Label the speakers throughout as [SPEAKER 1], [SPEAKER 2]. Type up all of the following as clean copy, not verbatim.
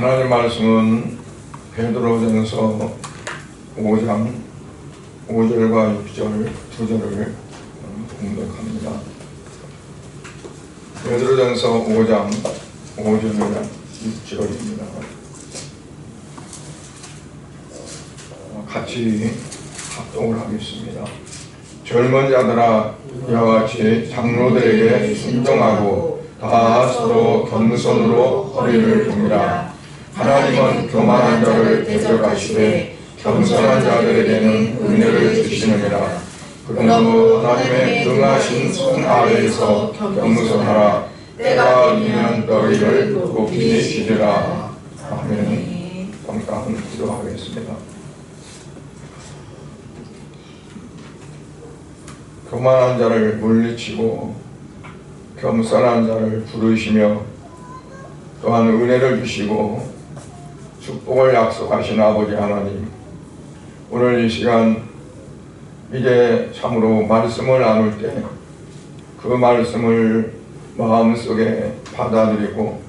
[SPEAKER 1] 하나님 말씀은 베드로전서 5장 5절과 6절 두 절을 공독합니다. 베드로전서 5장 5절과 6절입니다. 같이 합독을 하겠습니다. 젊은 자들아, 이와 같이 장로들에게 순종하고 다 서로 겸손으로 허리를 굽니라. 하나님은 교만한 자를 대적하시되 겸손한 자들에게는 은혜를 주시느니라. 그러므로 하나님의 능하신 손 아래에서 겸손하라. 때가 이르면 너희를 높이 지리라. 아멘. 잠깐 기도하겠습니다. 교만한 자를 물리치고 겸손한 자를 부르시며 또한 은혜를 주시고 축복을 약속하신 아버지 하나님, 오늘 이 시간 이제 참으로 말씀을 나눌 때 그 말씀을 마음속에 받아들이고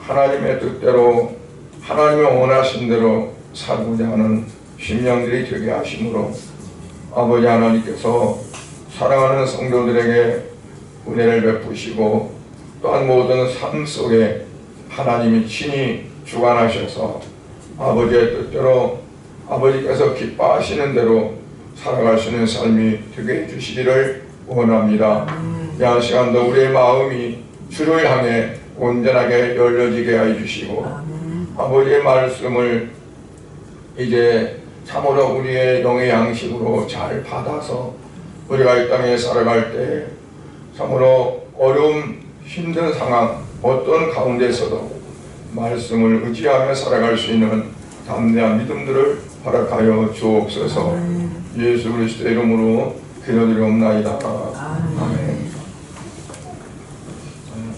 [SPEAKER 1] 하나님의 뜻대로 하나님의 원하신 대로 살고자 하는 심령들이 되게 하심으로 아버지 하나님께서 사랑하는 성도들에게 은혜를 베푸시고 또한 모든 삶 속에 하나님이 친히 주관하셔서 아버지의 뜻대로 아버지께서 기뻐하시는 대로 살아갈 수 있는 삶이 되게 해주시기를 원합니다. 이 시간도 우리의 마음이 주를 향해 온전하게 열려지게 해주시고 아버지의 말씀을 이제 참으로 우리의 영의 양식으로 잘 받아서 우리가 이 땅에 살아갈 때 참으로 어려움, 힘든 상황 어떤 가운데서도 말씀을 의지하며 살아갈 수 있는 담대한 믿음들을 허락하여 주옵소서. 예수 그리스도의 이름으로 기도드리옵나이다. 아멘.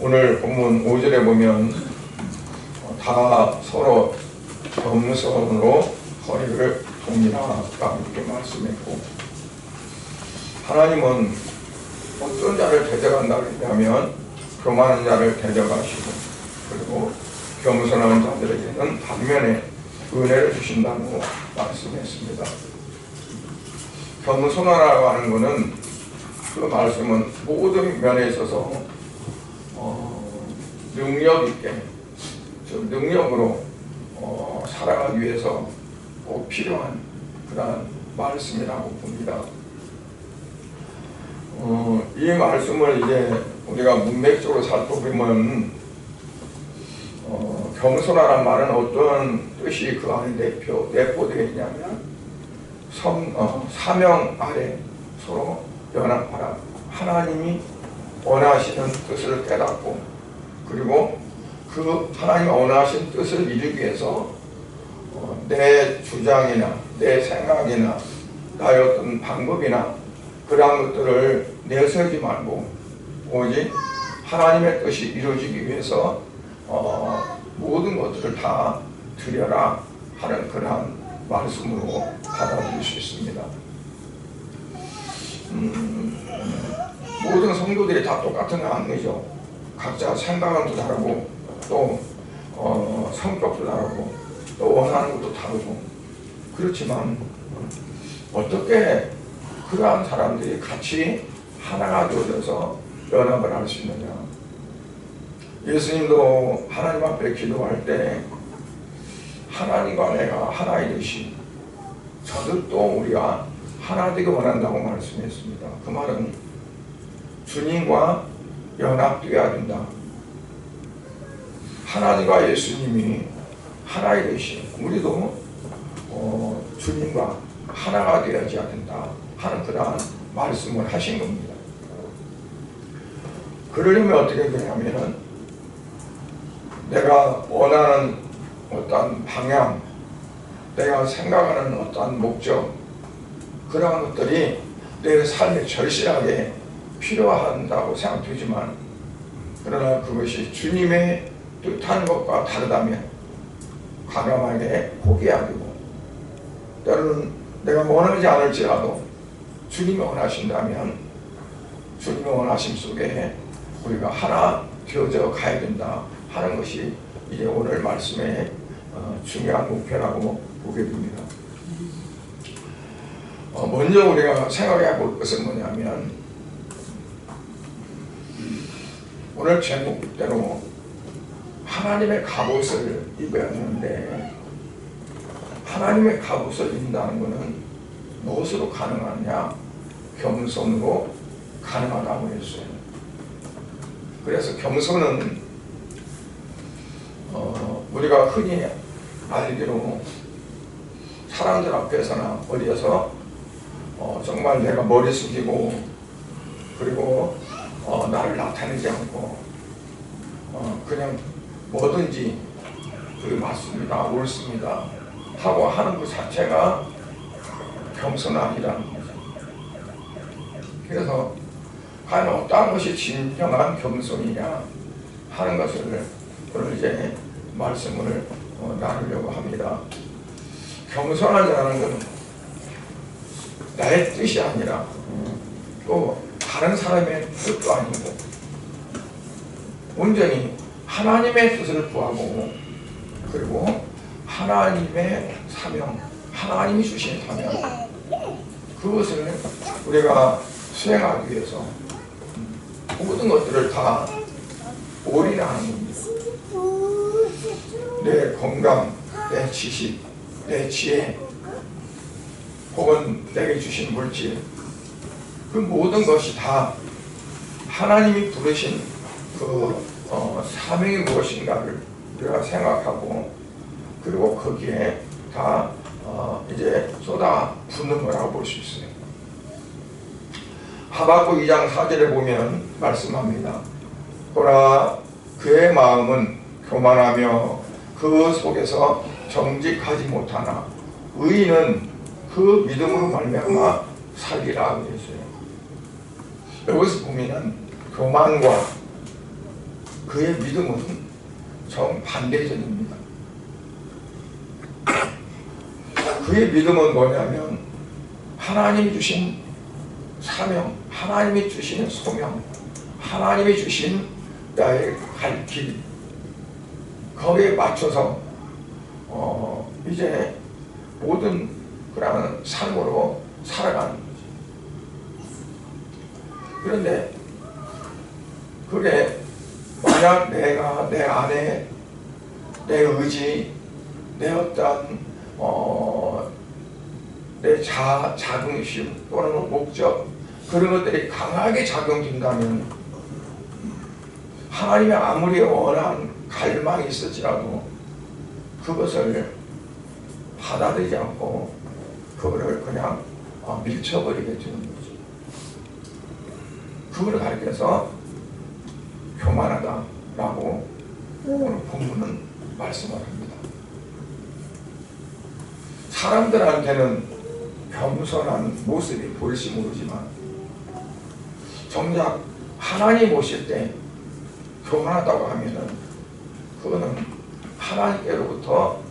[SPEAKER 1] 오늘 본문 5절에 보면 다 서로 겸손으로 허리를 돕니다 이렇게 말씀했고, 하나님은 어떤 자를 대적한다고 했냐면 교만한 자를 대적하시고 그리고 겸손한 자들에게는 반면에 은혜를 주신다고 말씀했습니다. 겸손하라고 하는 것은 그 말씀은 모든 면에 있어서 능력 있게 능력으로 살아가기 위해서 꼭 필요한 그러한 말씀이라고 봅니다. 이 말씀을 이제 우리가 문맥적으로 살펴보면 겸손하라는 말은 어떤 뜻이 그 안에 내포되어 있냐면 사명 아래 서로 연합하라. 하나님이 원하시는 뜻을 깨닫고 그리고 그 하나님이 원하신 뜻을 이루기 위해서 내 주장이나 내 생각이나 나의 어떤 방법이나 그러한 것들을 내세우지 말고 오직 하나님의 뜻이 이루어지기 위해서 모든 것들을 다 드려라 하는 그러한 말씀으로 받아들일 수 있습니다. 모든 성도들이 다 똑같은 건 아니죠. 각자 생각은 또 다르고 또 성격도 다르고 또 원하는 것도 다르고 그렇지만 어떻게 그러한 사람들이 같이 하나가 되어서 연합을 할 수 있느냐. 예수님도 하나님 앞에 기도할 때 하나님과 내가 하나이듯이 저들도 우리가 하나 되기 원한다고 말씀했습니다. 그 말은 주님과 연합되어야 된다. 하나님과 예수님이 하나이듯이 우리도 주님과 하나가 되어야지 된다 하는 그러한 말씀을 하신 겁니다. 그러려면 어떻게 되냐면 내가 원하는 어떤 방향, 내가 생각하는 어떤 목적, 그러한 것들이 내 삶에 절실하게 필요한다고 생각되지만 그러나 그것이 주님의 뜻하는 것과 다르다면 과감하게 포기해야 되고, 때로는 내가 원하지 않을지라도 주님이 원하신다면 주님의 원하심 속에 우리가 하나 되어져 가야 된다 하는 것이 이제 오늘 말씀의 중요한 목표라고 보게 됩니다. 먼저 우리가 생각해 볼 것은 뭐냐면 오늘 제목대로 하나님의 갑옷을 입어야 되는데 하나님의 갑옷을 입는다는 것은 무엇으로 가능하냐? 겸손으로 가능하다고 했어요. 그래서 겸손은 우리가 흔히 알기로 사람들 앞에서나 어디에서 정말 내가 머리 숙이고 그리고 나를 나타내지 않고 그냥 뭐든지 맞습니다, 옳습니다 하고 하는 것 자체가 겸손 아니라는 거죠. 그래서 과연 어떤 것이 진정한 겸손이냐 하는 것을 오늘 이제 말씀을 나누려고 합니다. 겸손하자는 것은 나의 뜻이 아니라 또 다른 사람의 뜻도 아니고 온전히 하나님의 뜻을 구하고 그리고 하나님의 사명, 하나님이 주신 사명 그것을 우리가 수행하기 위해서 모든 것들을 다 올인하는 겁니다. 내 건강, 내 지식, 내 지혜 혹은 내게 주신 물질 그 모든 것이 다 하나님이 부르신 그 사명이 무엇인가를 우리가 생각하고 그리고 거기에 다 이제 쏟아 붓는 거라고 볼 수 있어요. 하박국 2장 4절에 보면 말씀합니다. 보라 그의 마음은 교만하며 그 속에서 정직하지 못하나 의인은 그 믿음으로 말미암아 살리라 그랬어요. 여기서 보면 교만과 그의 믿음은 정반대전입니다. 그의 믿음은 뭐냐면 하나님이 주신 사명, 하나님이 주신 소명, 하나님이 주신 나의 갈 길 거기에 맞춰서 이제 모든 그런 삶으로 살아가는 거죠. 그런데 그게 만약 내가 내 안에 내 의지, 내 어떤 내 자긍심 또는 목적 그런 것들이 강하게 작용된다면 하나님이 아무리 원한 갈망이 있을지라도 그것을 받아들이지 않고 그거를 그냥 밀쳐버리게 되는 거죠. 그걸 가리켜서 교만하다라고 오늘 본문은 말씀을 합니다. 사람들한테는 겸손한 모습이 보일지 모르지만 정작 하나님 오실 때 교만하다고 하면은 그거는 하나님께로부터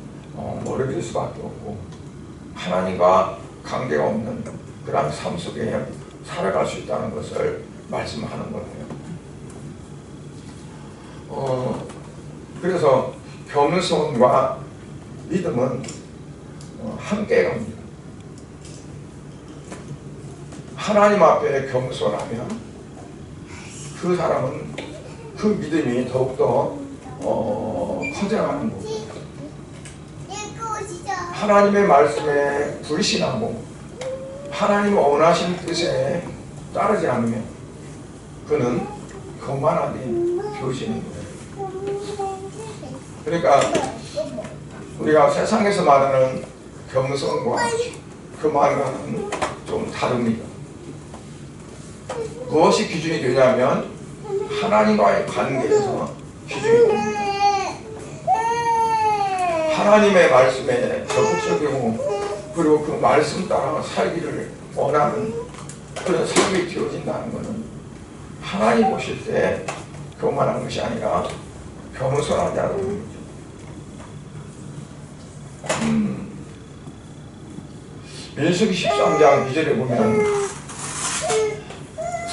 [SPEAKER 1] 멀어질 수밖에 없고 하나님과 관계가 없는 그런 삶 속에 살아갈 수 있다는 것을 말씀하는 거예요. 그래서 겸손과 믿음은 함께 갑니다. 하나님 앞에 겸손하면 그 사람은 그 믿음이 더욱더 커져가는 거고 하나님의 말씀에 불신하고 하나님 원하신 뜻에 따르지 않으면 그는 교만하게 되어지는 거예요. 그러니까 우리가 세상에서 말하는 겸손과 교만과는 좀 다릅니다. 무엇이 기준이 되냐면 하나님과의 관계에서 기준이 됩니다. 하나님의 말씀에 적극적이고 그리고 그 말씀 따라 살기를 원하는 그런 삶이 되어진다는 것은 하나님 보실 때 교만한 것이 아니라 겸손하다는 거죠. 민수기 13장 2절에 보면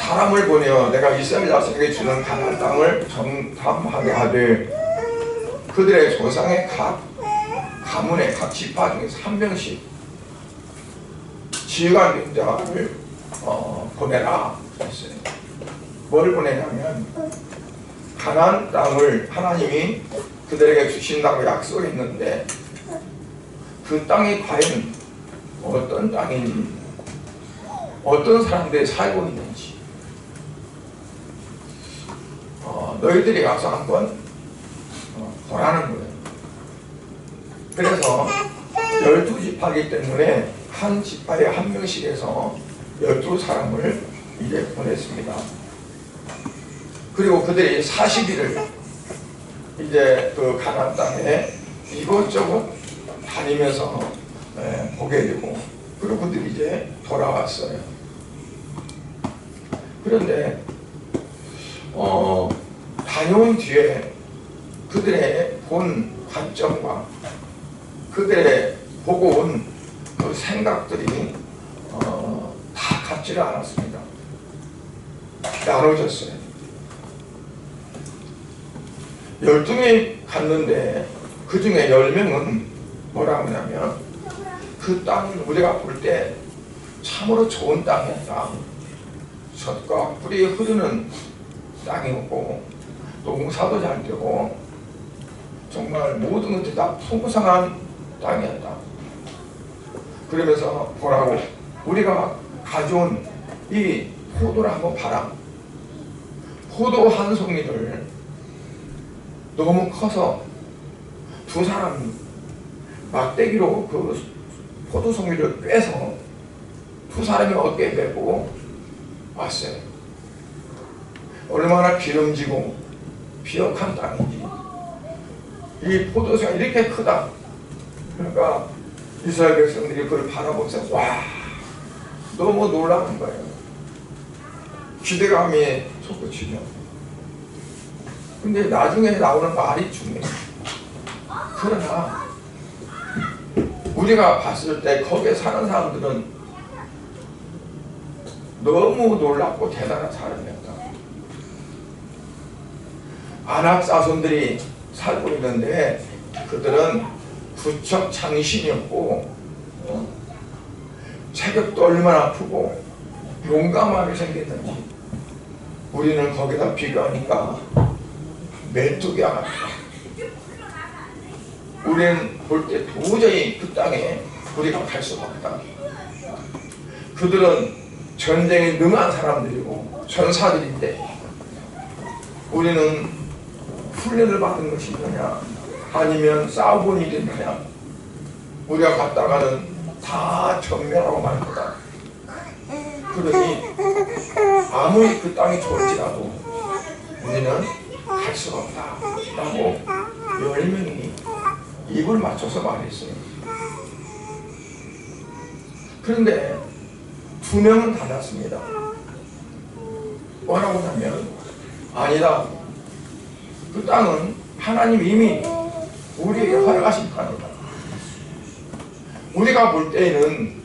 [SPEAKER 1] 사람을 보내어 내가 이스라엘 자손에게 주는 가나안 땅을 정탐하게 하되 그들의 조상의 각 가문의 각 지파 중에서 한 명씩 지휘관 병자를 보내라 했어요. 뭘 보내냐면 가나안 땅을 하나님이 그들에게 주신다고 약속했는데 그 땅이 과연 어떤 땅인지, 어떤 사람들이 살고 있는지 너희들이 가서 한번 보라는 거예요. 그래서 12지파이기 때문에 한 지파에 한 명씩 해서 12사람을 이제 보냈습니다. 그리고 그들이 40일을 이제 그 가나안 땅에 이곳저곳 다니면서 보게 되고, 그리고 그들이 이제 돌아왔어요. 그런데 다녀온 뒤에 그들의 본 관점과 그들의 보고 온 그 생각들이 다 같지를 않았습니다. 나눠졌어요. 12명이 갔는데 그 중에 10명은 뭐라고 하냐면 그 땅은 우리가 볼 때 참으로 좋은 땅이었다. 젖과 꿀이 흐르는 땅이었고 농사도 잘 되고 정말 모든 것들이 다 풍성한 땅이었다. 그러면서 보라고 우리가 가져온 이 포도를 한번 봐라. 포도 한 송이를 너무 커서 두 사람이 막대기로 그 포도 송이를 빼서 두 사람이 어깨에 메고 왔어요. 얼마나 기름지고 비옥한 땅인지. 이 포도송이가 이렇게 크다. 그러니까 이스라엘 백성들이 그걸 바라보면서 와, 너무 놀라운 거예요. 기대감이 솟구치죠. 근데 나중에 나오는 말이 중요해요. 그러나 우리가 봤을 때 거기에 사는 사람들은 너무 놀랍고 대단한 사람이었다. 아낙 자손들이 살고 있는데 그들은 부척 장신이었고 체격도 얼마나 크고 용감하게 생겼는지 우리는 거기다 비교하니까 메뚜기와 같다. 우리는 볼 때 도저히 그 땅에 우리가 갈 수가 없다. 그들은 전쟁에 능한 사람들이고 전사들인데 우리는 훈련을 받은 것이 있느냐 아니면 싸워본 일이 있느냐. 우리가 갔다가는 다 전멸하고 말 거다. 그러니 아무리 그 땅이 좋을지라도 우리는 갈 수가 없다 라고 10명이 입을 맞춰서 말했어요. 그런데 2명은 달랐습니다. 뭐라고 하면 아니다. 그 땅은 하나님 이미 우리에게 허락하신 땅이다. 우리가 볼 때에는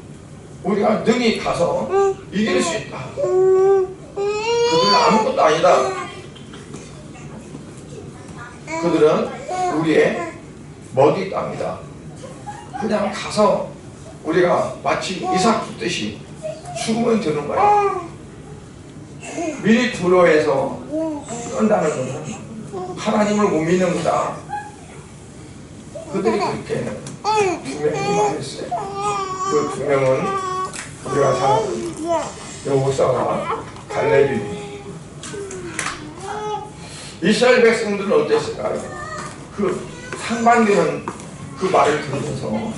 [SPEAKER 1] 우리가 능히 가서 이길 수 있다. 그들은 아무것도 아니다. 그들은 우리의 먹이 땅이다. 그냥 가서 우리가 마치 이삭 죽듯이 죽으면 되는 거야. 미리 두려워해서 떤다는 것은 하나님을 못 믿는 거다. 그들이 그렇게 2명이 말했어요. 그 2명은 우리가 잘 아는 여호사와 갈렙이. 이스라엘 백성들은 어땠을까요? 그 상반되는 그 말을 들으면서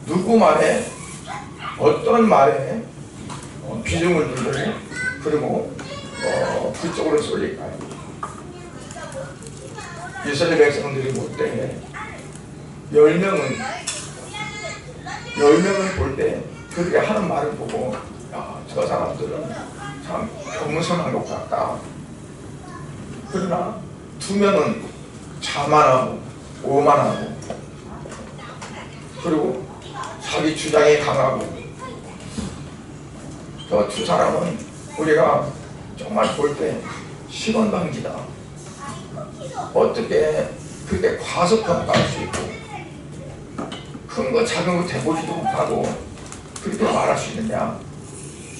[SPEAKER 1] 누구 말에 어떤 말에 비중을 두고 그리고 그쪽으로 쏠릴까요? 이스라엘 백성들이 볼 때 10명은 볼 때 그들이 하는 말을 보고 야, 저 사람들은 참 겸손한 것 같다. 그러나 2명은 자만하고 오만하고 그리고 자기 주장이 강하고 저 두 사람은 우리가 정말 볼 때 시건방지다. 어떻게 그렇게 과소평가할 수 있고 큰 거 작은 거 대보지도 못하고 그렇게 말할 수 있느냐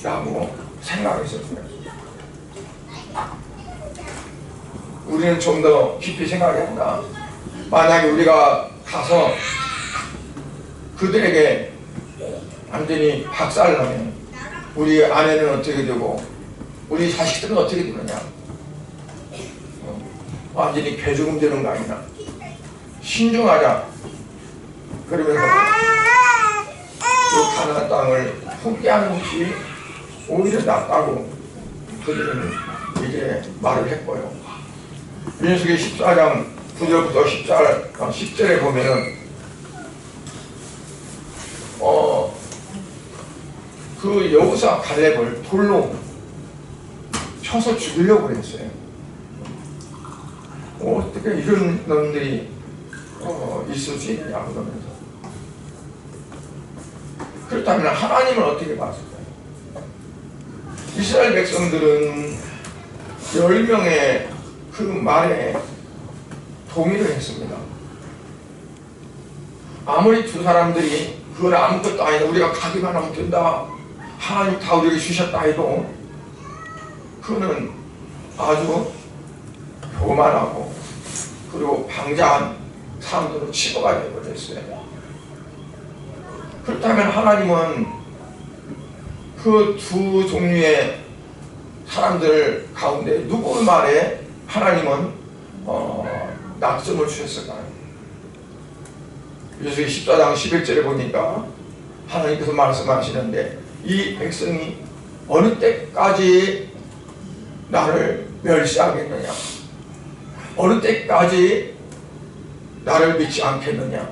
[SPEAKER 1] 라고 생각했었어요. 우리는 좀 더 깊이 생각해야 한다. 만약에 우리가 가서 그들에게 완전히 박살나면 우리 아내는 어떻게 되고 우리 자식들은 어떻게 되느냐, 완전히 개죽음 되는 거 아니냐. 신중하자. 그러면서 그 가나안 땅을 포기하는 것이 오히려 낫다고 그들은 이제 말을 했고요. 민수기 14장 9절부터 10절에 보면은 그 여호수아 갈렙을 돌로 쳐서 죽이려고 그랬어요. 어떻게 이런 놈들이 있을 수 있느냐 그러면서. 그렇다면 하나님은 어떻게 봤을까요? 이스라엘 백성들은 10명의 그 말에 동의를 했습니다. 아무리 두 사람들이 그건 아무것도 아니다, 우리가 가기만 하면 된다, 하나님 다 우리에게 주셨다 해도 그거는 아주 교만하고 그리고 방자한 사람들로 취급가 되어버렸어요. 그렇다면 하나님은 그 두 종류의 사람들 가운데 누구 말에 하나님은 낙점을 주셨을까요? 요새 14장 11절에 보니까 하나님께서 말씀하시는데 이 백성이 어느 때까지 나를 멸시하겠느냐, 어느 때까지 나를 믿지 않겠느냐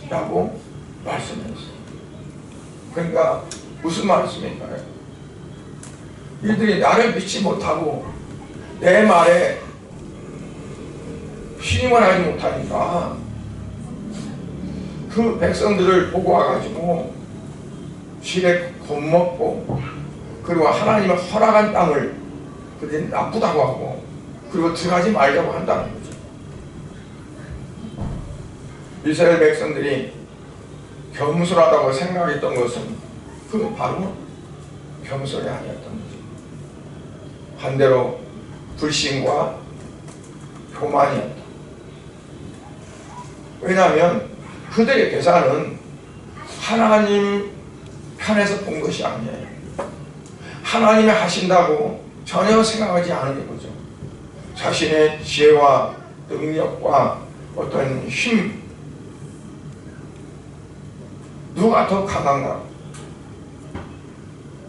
[SPEAKER 1] 라고 말씀했어요. 그러니까 무슨 말씀인가요? 이들이 나를 믿지 못하고 내 말에 신임을 하지 못하니까 그 백성들을 보고 와가지고 실에 겁먹고 그리고 하나님의 허락한 땅을 그들이 나쁘다고 하고 그리고 들어가지 말자고 한다는 거죠. 이스라엘 백성들이 겸손하다고 생각했던 것은 그 바로 겸손이 아니었던 거죠. 반대로 불신과 교만이었다. 왜냐하면 그들의 계산은 하나님 편에서 본 것이 아니에요. 하나님이 하신다고 전혀 생각하지 않은 거죠. 자신의 지혜와 능력과 어떤 힘, 누가 더 강한가,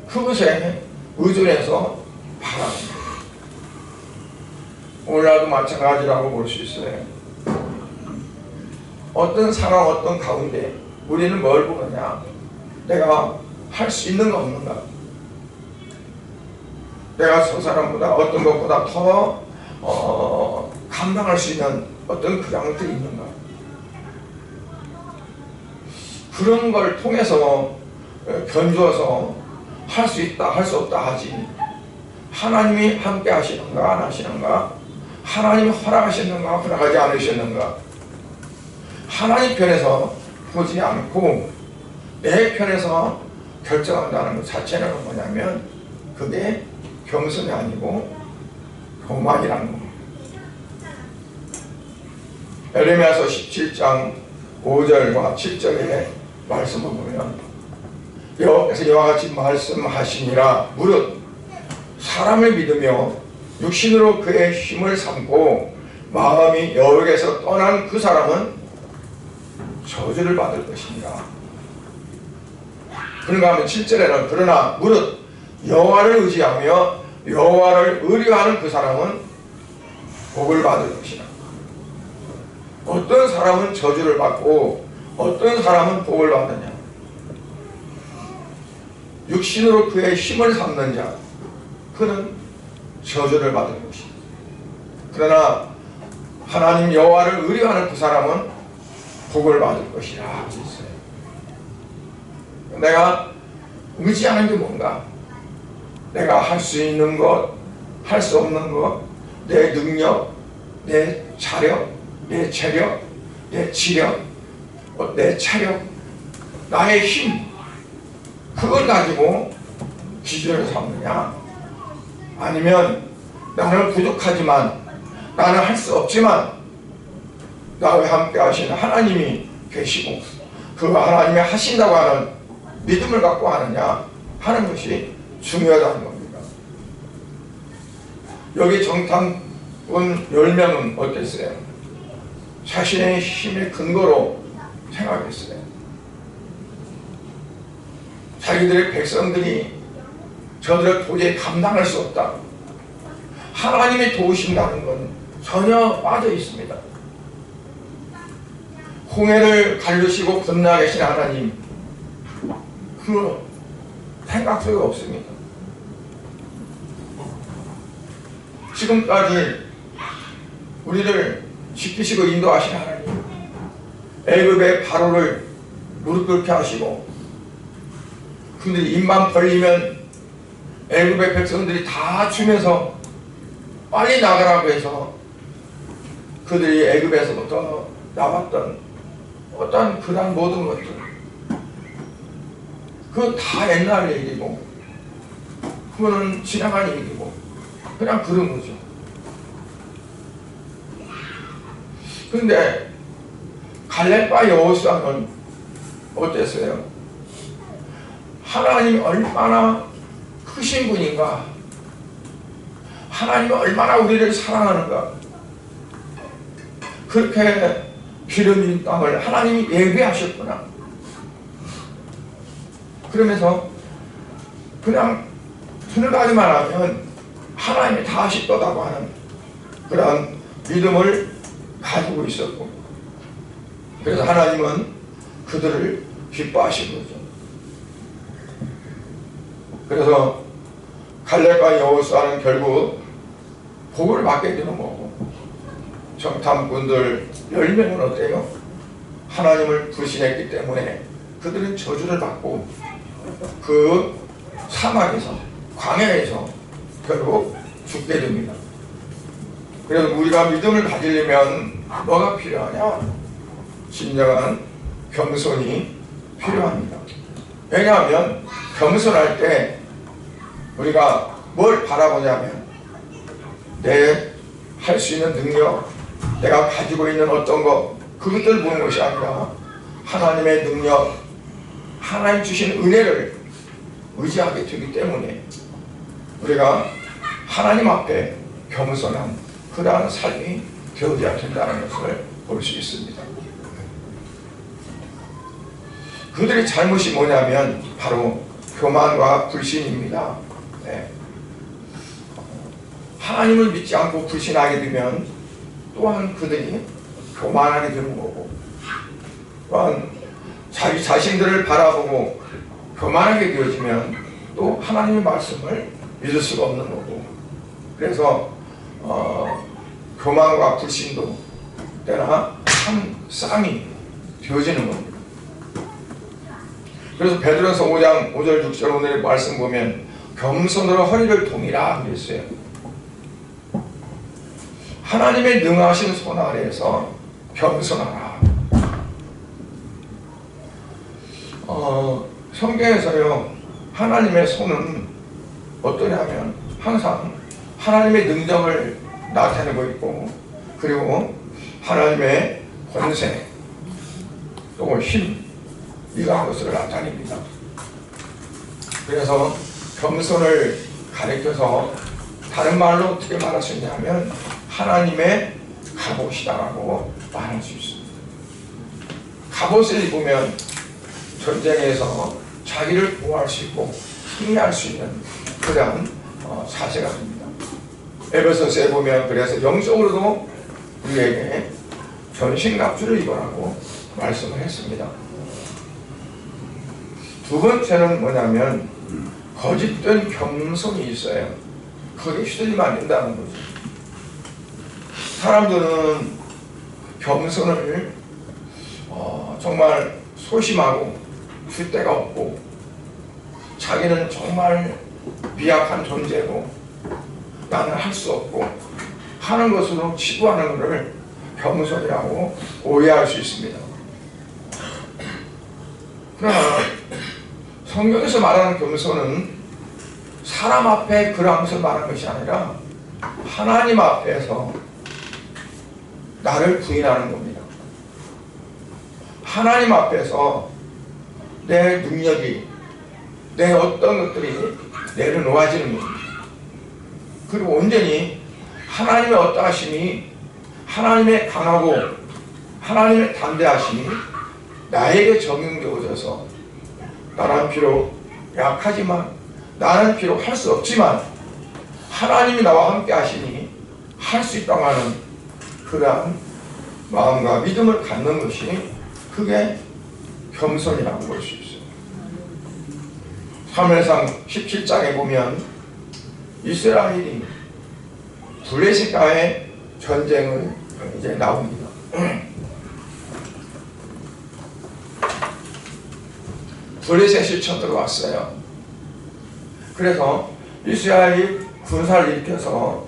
[SPEAKER 1] 그것에 의존해서 바랍니다. 오늘날도 마찬가지라고 볼 수 있어요. 어떤 상황, 어떤 가운데 우리는 뭘 보느냐, 내가 할 수 있는가 없는가, 내가 저 사람보다 어떤 것보다 더 감당할 수 있는 어떤 그량들이 있는가, 그런 걸 통해서 견주어서 할 수 있다 할 수 없다 하지, 하나님이 함께 하시는가 안 하시는가, 하나님이 허락하셨는가 허락하지 않으셨는가, 하나님 편에서 보지 않고 내 편에서 결정한다는 것 자체는 뭐냐면 그게 겸손이 아니고 교만이라는 겁니다. 에레미야서 17장 5절과 7절의 말씀을 보면 여호와께서 이와 같이 말씀하시니라. 무릇 사람을 믿으며 육신으로 그의 힘을 삼고 마음이 여호와께서 떠난 그 사람은 저주를 받을 것이니라. 그런가 하면 7절에는 그러나 무릇 여호와를 의지하며 여호와를 의뢰하는 그 사람은 복을 받을 것이라. 어떤 사람은 저주를 받고 어떤 사람은 복을 받느냐, 육신으로 그의 힘을 삼는 자 그는 저주를 받을 것이다. 그러나 하나님 여호와를 의뢰하는 그 사람은 복을 받을 것이라 하고 있어요. 내가 의지하는 게 뭔가, 내가 할 수 있는 것, 할 수 없는 것, 내 능력, 내 자력, 내 재력, 내 지력, 내 체력, 나의 힘, 그걸 가지고 기준을 삼느냐? 아니면 나는 부족하지만, 나는 할 수 없지만 나와 함께 하시는 하나님이 계시고 그 하나님이 하신다고 하는 믿음을 갖고 하느냐 하는 것이 중요하다는 겁니다. 여기 정탐꾼 10명은 어땠어요? 자신의 힘의 근거로 생각했어요. 자기들의 백성들이 저들을 도저히 감당할 수 없다. 하나님이 도우신다는 건 전혀 빠져 있습니다. 홍해를 가르시고 건너게 하신 하나님, 그 생각 속에 없습니다. 지금까지 우리를 지키시고 인도하신 하나님, 애굽의 바로를 무릎 꿇게 하시고, 근데 입만 벌리면 애굽의 백성들이 다 주면서 빨리 나가라고 해서 그들이 애굽에서부터 나왔던 어떤 그런 모든 것들, 그거 다 옛날 얘기고 그거는 지나간 얘기고 그냥 그런 거죠. 근데 갈렙과 여호수아는 어땠어요? 하나님이 얼마나 크신 분인가, 하나님이 얼마나 우리를 사랑하는가, 그렇게 기름진 땅을 하나님이 예비하셨구나. 그러면서 그냥 들어가기만 하면 하나님이 다 하실 거다고 하는 그런 믿음을 가지고 있었고, 그래서 하나님은 그들을 기뻐하신 거죠. 그래서 갈렙과 여호수아는 결국 복을 받게 되는 거고, 정탐꾼들 10명은 어때요? 하나님을 불신했기 때문에 그들은 저주를 받고 그 사막에서, 광야에서 결국 죽게 됩니다. 그래서 우리가 믿음을 가지려면 뭐가 필요하냐? 진정한 겸손이 필요합니다. 왜냐하면 겸손할 때 우리가 뭘 바라보냐면 내 할 수 있는 능력, 내가 가지고 있는 어떤 것, 그것들 보는 것이 아니라 하나님의 능력, 하나님 주신 은혜를 의지하게 되기 때문에 우리가 하나님 앞에 겸손한 그러한 삶이 되어야 된다는 것을 볼 수 있습니다. 그들의 잘못이 뭐냐면 바로 교만과 불신입니다. 네. 하나님을 믿지 않고 불신하게 되면 또한 그들이 교만하게 되는 거고, 또한 자기 자신들을 바라보고 교만하게 되어지면 또 하나님의 말씀을 믿을 수가 없는 거고, 그래서 교만과 불신도 때나 참 쌍이 되어지는 겁니다. 그래서 베드로서 5장 5절 6절 오늘의 말씀 보면 겸손으로 허리를 동이라 그랬어요. 하나님의 능하신 손 아래에서 겸손하라. 성경에서요, 하나님의 손은 어떠냐면 항상 하나님의 능력을 나타내고 있고, 그리고 하나님의 권세 또 힘, 이러한 것을 나타냅니다. 그래서 겸손을 가리켜서 다른 말로 어떻게 말할 수 있냐면 하나님의 갑옷이다라고 말할 수 있습니다. 갑옷을 입으면 전쟁에서 자기를 보호할 수 있고 승리할 수 있는 그런 사세가 됩니다. 에베소서에 보면 그래서 영적으로도 우리에게 전신갑주를 입으라고 말씀을 했습니다. 두 번째는 뭐냐면 거짓된 겸손이 있어요. 거기에 휘둘리면 안 된다는 거죠. 사람들은 겸손을 정말 소심하고 줏대가 없고 자기는 정말 미약한 존재고 나는 할 수 없고 하는 것으로 치부하는 것을 겸손이라고 오해할 수 있습니다. 그러나 성경에서 말하는 겸손은 사람 앞에 그런 것을 말하는 것이 아니라 하나님 앞에서 나를 부인하는 겁니다. 하나님 앞에서 내 능력이, 내 어떤 것들이 내려놓아지는 겁니다. 그리고 온전히 하나님의 어떠하심이, 하나님의 강하고 하나님의 담대하심이 나에게 적용되어져서 나는 비록 약하지만, 나는 비록 할 수 없지만 하나님이 나와 함께 하시니 할 수 있다고 하는 그러한 마음과 믿음을 갖는 것이, 그게 겸손이라고 볼 수 있어요. 사무엘상 17장에 보면 이스라엘이 블레셋과의 전쟁을 이제 나옵니다. 블레셋이 쳐들어왔어요. 그래서 이스라엘이 군사를 일으켜서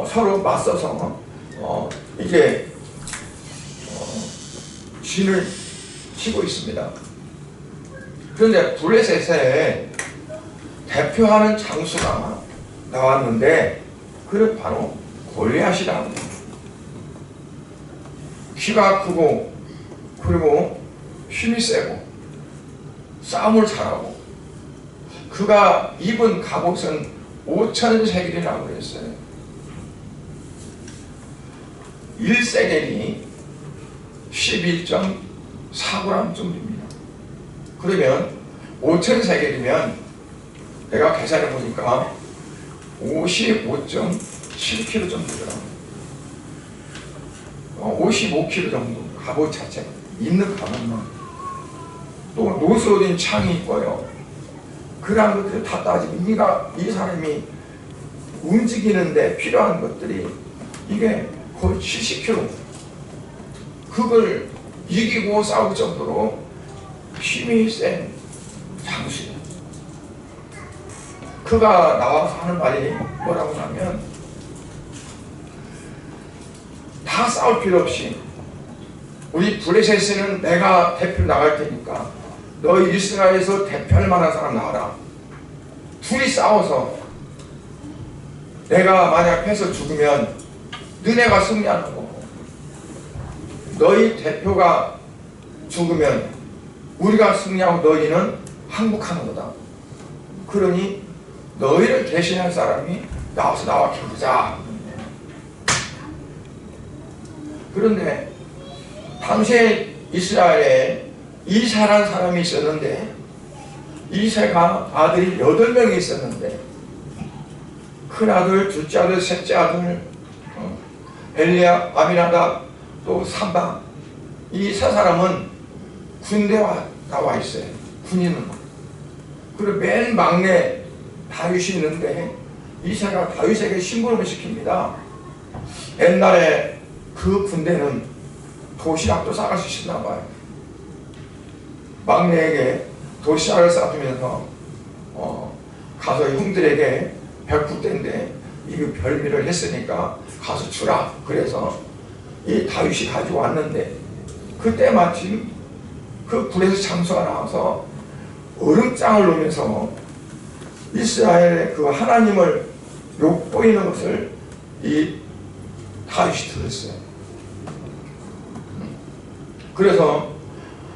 [SPEAKER 1] 서로 맞서서 이제 진을 치고 있습니다. 그런데 블레셋에 대표하는 장수가 나왔는데, 그게 바로 골리앗이라고 합니다. 키가 크고 그리고 힘이 세고 싸움을 잘하고, 그가 입은 갑옷은 5,000세겔이라고 그랬어요. 1세겔이 11.4g 정도입니다. 그러면 5,000세겔이면 내가 계산해 보니까 55.7kg 정도더라고요. 55kg 정도 갑옷 자체가, 입는 갑옷만. 또 노스어진 창이 있고요. 그러한 것들을 다 따지면 이 사람이 움직이는데 필요한 것들이 이게 거의 70kg. 그걸 이기고 싸울 정도로 힘이 센 장수예요. 그가 나와서 하는 말이 뭐라고 하면, 다 싸울 필요 없이 우리 블레셋에는 내가 대표로 나갈 테니까 너희 이스라엘에서 대표할 만한 사람 나와라. 둘이 싸워서 내가 만약 패서 죽으면 너네가 승리하는 거고, 너희 대표가 죽으면 우리가 승리하고 너희는 항복하는 거다. 그러니 너희를 대신할 사람이 나와서 나와 겨루자. 그런데 당시에 이스라엘에 이사라는 사람이 있었는데, 이사가 아들이 8명이 있었는데, 큰아들, 둘째 아들, 셋째 아들, 엘리압, 아미나답, 또 삼바, 이 세 사람은 군대에 나와 있어요. 군인은. 그리고 맨 막내 다윗이 있는데, 이사가 다윗에게 심부름을 시킵니다. 옛날에 그 군대는 도시락도 싸갈 수 있었나 봐요. 막내에게 도시락을 싸주면서 가서 형들에게 배고플 때인데 이거 별미를 했으니까 가서 주라. 그래서 이 다윗이 가지고 왔는데, 그때 마침 그 불에서 장수가 나와서 얼음장을 놓으면서 이스라엘의 그 하나님을 욕보이는 것을 이 다윗이 들었어요. 그래서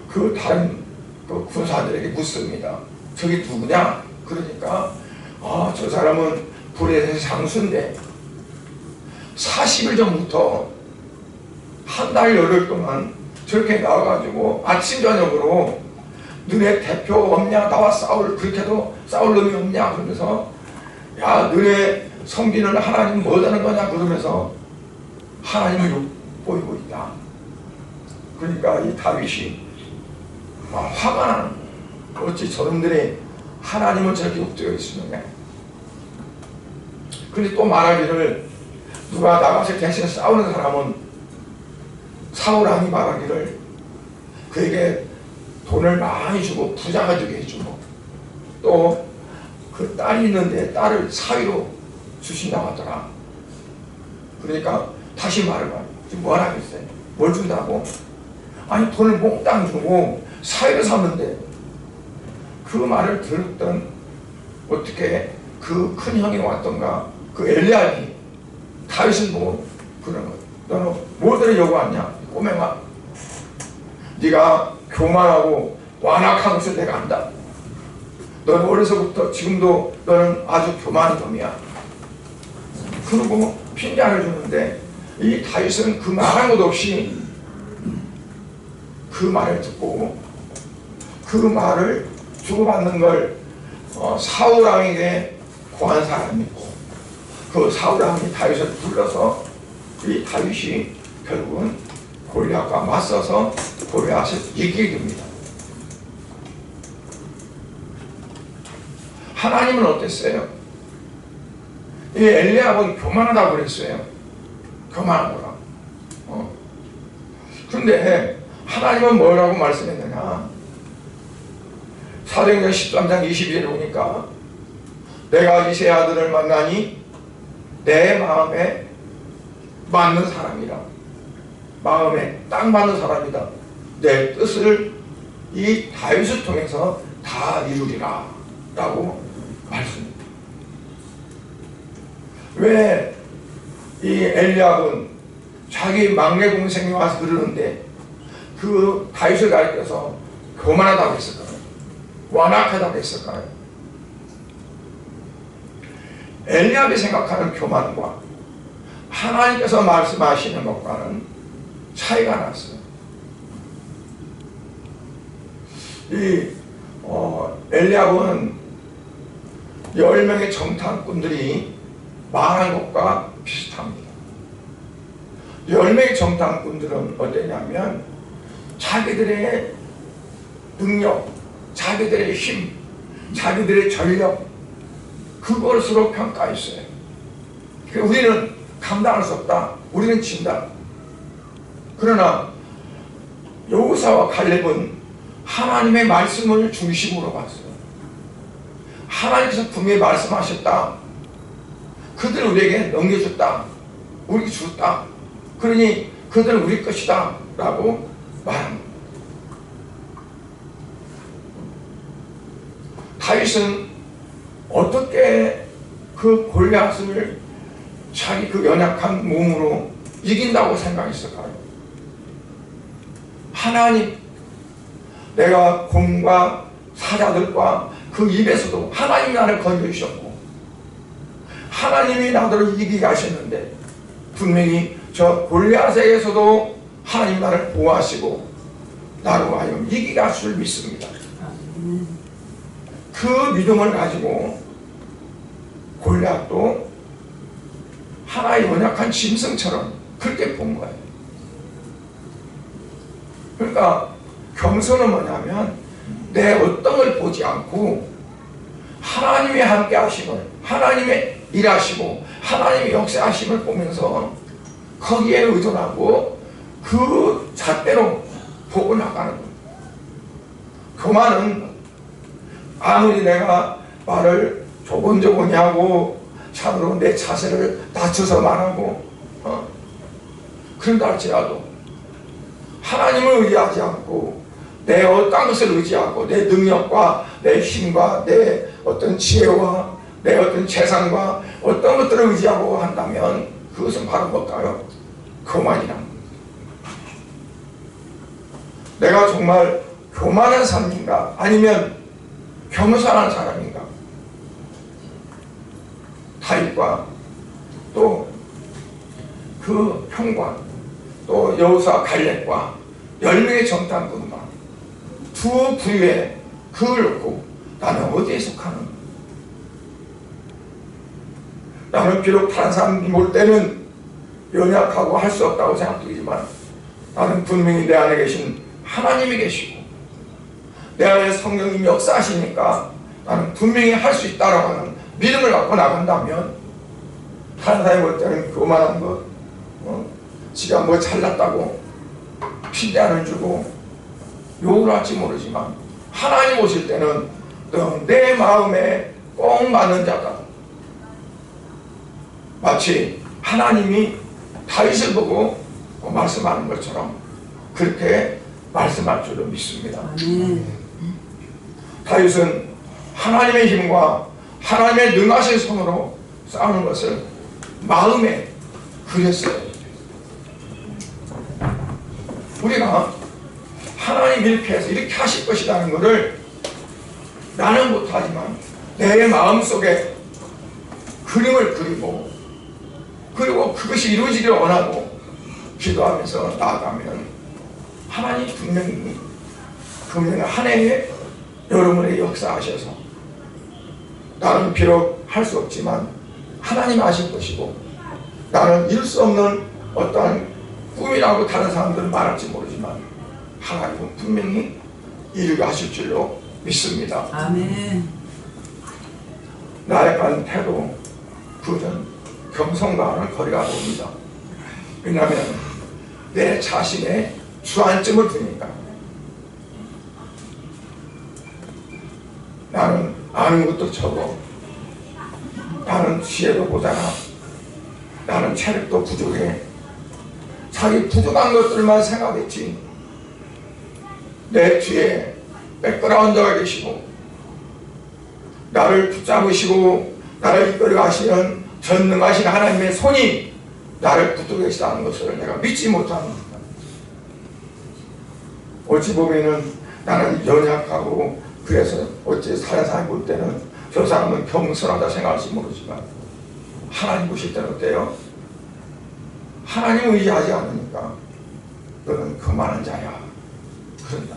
[SPEAKER 1] 그 다른 그 군사들에게 묻습니다. 저기 누구냐? 그러니까 저 사람은 블레셋 장수인데 40일 전부터 한 달 열흘 동안 저렇게 나와가지고 아침 저녁으로 너네 대표 없냐? 나와 싸울, 그렇게도 싸울 놈이 없냐? 그러면서 야, 너네 섬기는 하나님 뭐하는 거냐? 그러면서 하나님을 욕보이고 있다. 그러니까 이 다윗이 화가 나는 거예요. 어찌 저놈들이 하나님을 저렇게 욕되어 있으느냐. 근데 또 말하기를, 누가 나가서 대신 싸우는 사람은 사울왕이 말하기를 그에게 돈을 많이 주고 부자가 되게 해주고, 또 그 딸이 있는데 딸을 사위로 주신다고 하더라. 그러니까 다시 말해봐. 지금 뭘 하겠어요? 뭘 준다고? 아니 돈을 몽땅 주고 사회를 샀는데 그 말을 들었던 어떻게 그 큰 형이 왔던가 그 엘리야이 다윗을 보고 그런 거야. 너는 뭐들을 요구하냐? 꼬맹아, 네가 교만하고 완악한 것을 내가 안다. 너는 어려서부터 지금도 너는 아주 교만한 놈이야. 그러고 핀잔을 주는데 이 다윗은 그 말한 것 없이 그 말을 듣고 그 말을 주고받는 걸 사울왕에게 고한 사람이고 그 사울왕이 다윗을 불러서 이 다윗이 결국은 골리앗과 맞서서 골리앗을 이기게 됩니다. 하나님은 어땠어요? 이 엘리압은 교만하다고 그랬어요. 교만하더라. 그런데 하나님은 뭐라고 말씀했느냐? 사도행전 13장 22절에 보니까 내가 이세 아들을 만나니 내 마음에 맞는 사람이라. 마음에 딱 맞는 사람이다. 내 뜻을 이 다윗을 통해서 다 이루리라 라고 말씀합니다. 왜 이 엘리압은 자기 막내 동생이 와서 그러는데 그 다윗을 가리켜서 교만하다고 했을까요? 완악하다고 했을까요? 엘리압이 생각하는 교만과 하나님께서 말씀하시는 것과는 차이가 났어요. 이 엘리압은 10명의 정탐꾼들이 말한 것과 비슷합니다. 10명의 정탐꾼들은 어떠냐면 자기들의 능력, 자기들의 힘, 자기들의 전력 그것으로 평가했어요. 우리는 감당할 수 없다. 우리는 진다. 그러나 여호사와 갈렙은 하나님의 말씀을 중심으로 봤어요. 하나님께서 분명히 말씀하셨다. 그들을 우리에게 넘겨줬다. 우리에게 줬다. 그러니 그들은 우리 것이다 라고 말합니다. 다윗은 어떻게 그 골리앗을 자기 그 연약한 몸으로 이긴다고 생각했을까요? 하나님, 내가 곰과 사자들과 그 입에서도 하나님이 나를 건져주셨고 하나님이 나를 이기게 하셨는데 분명히 저 골리앗에게서도 하나님 나를 보호하시고 나로 하여금 이기게 할 줄 믿습니다. 그 믿음을 가지고 골리앗도 하나의 연약한 짐승처럼 그렇게 본 거예요. 그러니까 겸손은 뭐냐면 내 어떤 걸 보지 않고 하나님이 함께 하심을, 하나님의 일하시고 하나님의 역사하심을 보면서 거기에 의존하고 그 잣대로 보고 나가는 거예요. 교만은 아무리 내가 말을 조곤조곤히 하고 참으로 내 자세를 낮춰서 말하고 그런다 할지라도 하나님을 의지하지 않고 내 어떤 것을 의지하고 내 능력과 내 힘과 내 어떤 지혜와 내 어떤 재산과 어떤 것들을 의지하고 한다면 그것은 바로 뭘까요? 교만이란 겁니다. 내가 정말 교만한 사람인가 아니면 겸손한 사람인가? 다윗과 또 그 형과 또 여호수아 갈렙과 10명의 정탐꾼과 두 부류에 그걸 놓고 나는 어디에 속하는가? 나는 비록 다른 사람이 볼 때는 연약하고 할 수 없다고 생각되지만 나는 분명히 내 안에 계신 하나님이 계시고 내 안에 성령님이 역사하시니까 나는 분명히 할 수 있다라고 하는 믿음을 갖고 나간다면 다른 사람이 볼 때는 교만한 것, 지가 뭐 잘났다고 핀잔을 주고 욕을 할지 모르지만 하나님 오실 때는 너 내 마음에 꼭 맞는 자다. 마치 하나님이 다윗을 보고 말씀하는 것처럼 그렇게 말씀할 줄로 믿습니다. 다윗은 하나님의 힘과 하나님의 능하신 손으로 싸우는 것을 마음에 그렸어요. 우리가 하나님 이렇게 해서 이렇게 하실 것이라는 것을 나는 못하지만 내 마음속에 그림을 그리고, 그리고 그것이 이루어지기를 원하고 기도하면서 나아가면 하나님 분명히 금년 한 해에 여러분의 역사하셔서, 나는 비록 할 수 없지만 하나님 아실 것이고, 나는 이룰 수 없는 어떠한 꿈이라고 다른 사람들은 말할지 모르지만 하나님은 분명히 이루게 하실 줄로 믿습니다.
[SPEAKER 2] 아멘.
[SPEAKER 1] 나약한 태도, 그것은 겸손과는 거리가 멉니다. 왜냐하면 내 자신의 주안점을 두니까. 나는 아는 것도 적어, 나는 지혜도 모자라, 나는 체력도 부족해. 자기 부족한 것들만 생각했지, 내 뒤에 백그라운드가 계시고 나를 붙잡으시고 나를 이끌어 가시는 전능하신 하나님의 손이 나를 붙들고 계시다는 것을 내가 믿지 못합니다. 어찌 보면은 나는 연약하고, 그래서 어찌 다른 사람이 볼 때는 저 사람은 겸손하다 생각할지 모르지만 하나님 보실 때는 어때요? 하나님 의지하지 않으니까 너는 그만한 자야, 그런다.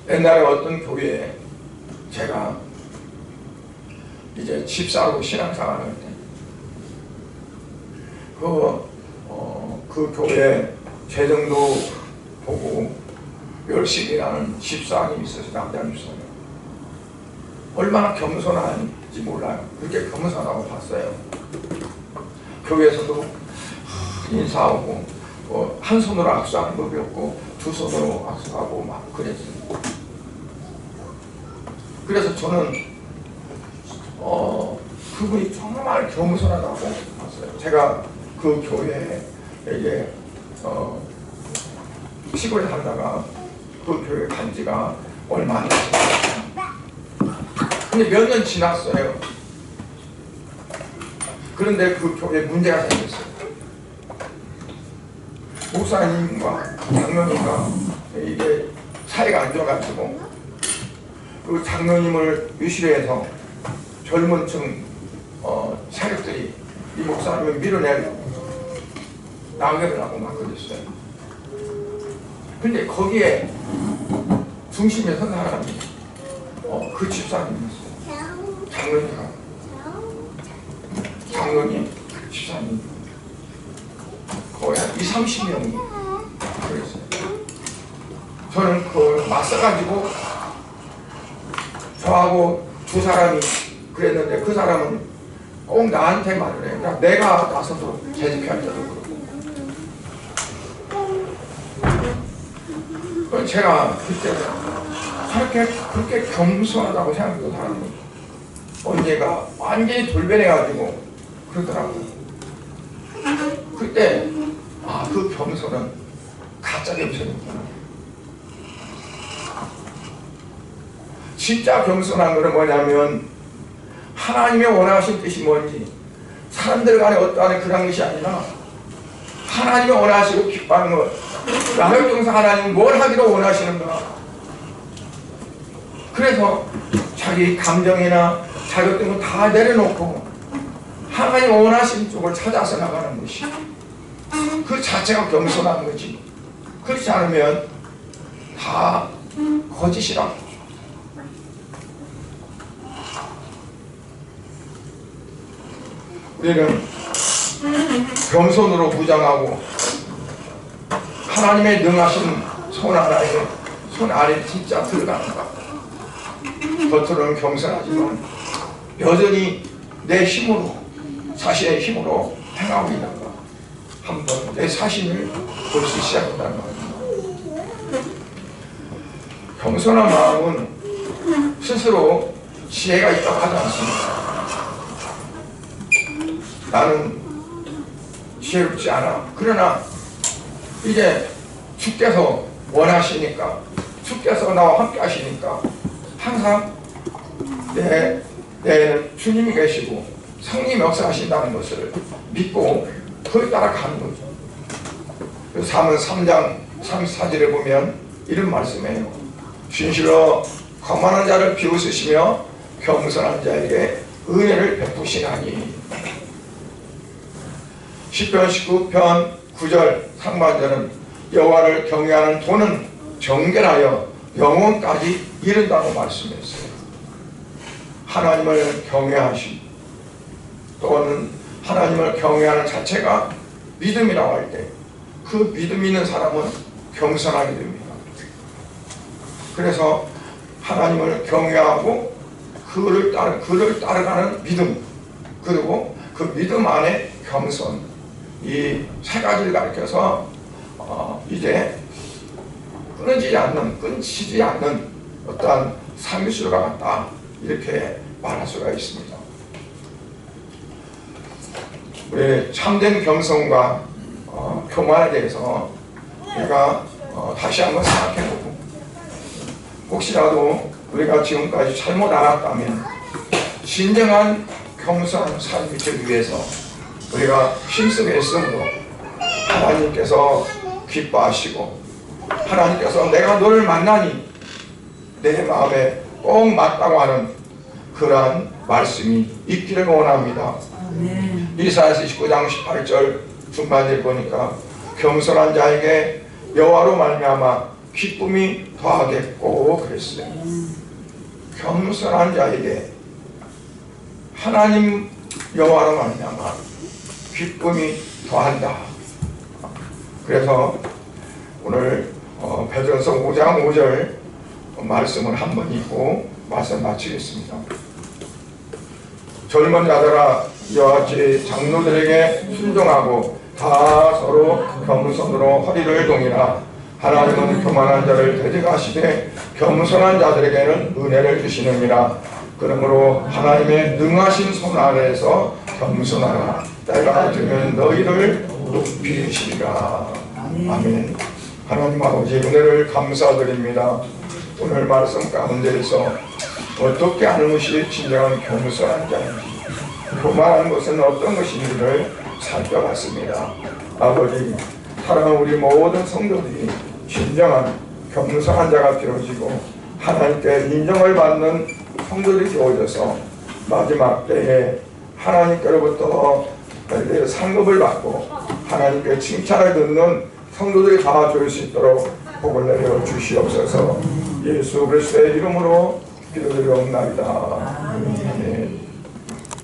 [SPEAKER 1] 옛날에 어떤 교회에 제가 이제 집사하고 신앙생활을 할 때 그 교회 재정도 보고 열심히 하는 집사님이 있어서, 남자 집사님. 얼마나 겸손한지 몰라요. 그렇게 겸손하고 봤어요. 교회에서도 인사하고 한 손으로 악수하는 법이 없고 두 손으로 악수하고 막 그랬어요. 그래서 저는 그분이 정말 겸손하다고 봤어요. 제가 그 교회에 이제 시골에 살다가 그 교회 간 지가 얼마 안 됐어요. 근데 몇 년 지났어요. 그런데 그 교회에 문제가 생겼어요. 목사님과 장로님과 이게 사이가 안 좋아가지고 그 장로님을 유시해서 젊은 층 세력들이 이 목사님을 밀어내려고 낙엽을 하고 막 그랬어요. 근데 거기에 중심에 선 사람이 그 집사님이었어요. 장로님, 집사님 거의 한 20-30명이 그랬어요. 저는 그걸 맞서가지고 저하고 두 사람이 그랬는데, 그 사람은 꼭 나한테 말을 해요. 그러니까 내가 나서서 재직할 때도 그렇고. 제가 그때 그렇게 겸손하다고 생각했던 사람이 언제가 완전히 돌변해가지고 그러더라고요. 그때 그 겸손은 가짜 겸손이구나. 진짜 겸손한 것은 뭐냐면 하나님의 원하신 뜻이 뭔지, 사람들 간에 어떠한 그런 것이 아니라 하나님이 원하시고 기뻐하는 것, 나를 통해서 하나님은 뭘 하기로 원하시는가. 그래서 자기 감정이나 자기 어떤 거 다 내려놓고 하나님 원하시는 쪽을 찾아서 나가는 것이, 그 자체가 겸손한 거지. 그렇지 않으면 다 거짓이라고. 우리는 겸손으로 무장하고 하나님의 능하신 손 아래 진짜 들어가는가. 겉으로는 겸손하지만 여전히 내 힘으로, 자신의 힘으로 행하고 있는가. 한번 내 자신을 볼 수 시작한다는 겁니다. 겸손한 마음은 스스로 지혜가 있다고 하지 않습니까? 나는 지혜롭지 않아. 그러나 이제 주께서 원하시니까, 주께서 나와 함께 하시니까 항상 내 주님이 계시고 성령이 역사하신다는 것을 믿고 거기 따라 가는 거죠. 사문 3장 34절에 보면 이런 말씀이에요. 진실로 거만한 자를 비웃으시며 겸손한 자에게 은혜를 베푸시나니. 시편 19편 9절 상반절은 여호와를 경외하는 도는 정결하여 영원까지 이른다고 말씀했어요. 하나님을 경외하심, 또는 하나님을 경외하는 자체가 믿음이라고 할 때 그 믿음 있는 사람은 겸손하게 됩니다. 그래서 하나님을 경외하고 그를 따라가는 믿음, 그리고 그 믿음 안에 겸손, 이 세 가지를 가르쳐서 이제 끊지지 않는 어떠한 상류수가 같다, 이렇게 말할 수가 있습니다. 우리 참된 겸손과 교만에 대해서 우리가 다시 한번 생각해보고, 혹시라도 우리가 지금까지 잘못 알았다면 진정한 겸손한 삶을 되기 위해서 우리가 힘쓰게 했으므로 하나님께서 기뻐하시고, 하나님께서 내가 너를 만나니 내 마음에 꼭 맞다고 하는 그러한 말씀이 있기를 원합니다. 이사야서 29장 18절 중반에 보니까 겸손한 자에게 여호와로 말미암아 기쁨이 더하겠고 그랬어요. 겸손한 자에게 하나님 여호와로 말미암아 기쁨이 더한다. 그래서 오늘 베드로서 5장 5절 말씀을 한번 읽고 말씀 마치겠습니다. 젊은 자들아, 이와 같이 장로들에게 순종하고 다 서로 겸손으로 허리를 동이라. 하나님은 교만한 자를 대적하시되 겸손한 자들에게는 은혜를 주시느니라. 그러므로 하나님의 능하신 손 아래에서 겸손하라. 때가 되면 너희를 높이시리라. 아멘. 하나님 아버지, 은혜를 감사드립니다. 오늘 말씀 가운데에서 어떻게 하는 것이 진정한 겸손한 자인지, 교만한 것은 어떤 것인지를 살펴봤습니다. 아버지, 사랑하는 우리 모든 성도들이 진정한 겸손한 자가 되어지고 하나님께 인정을 받는 성도들이 되어져서 마지막 때에 하나님께로부터 상급을 받고 하나님께 칭찬을 듣는 성도들이 다 될 수 있도록 복을 내려 주시옵소서. 예수 그리스도의 이름으로 기도드리옵나이다. 아멘.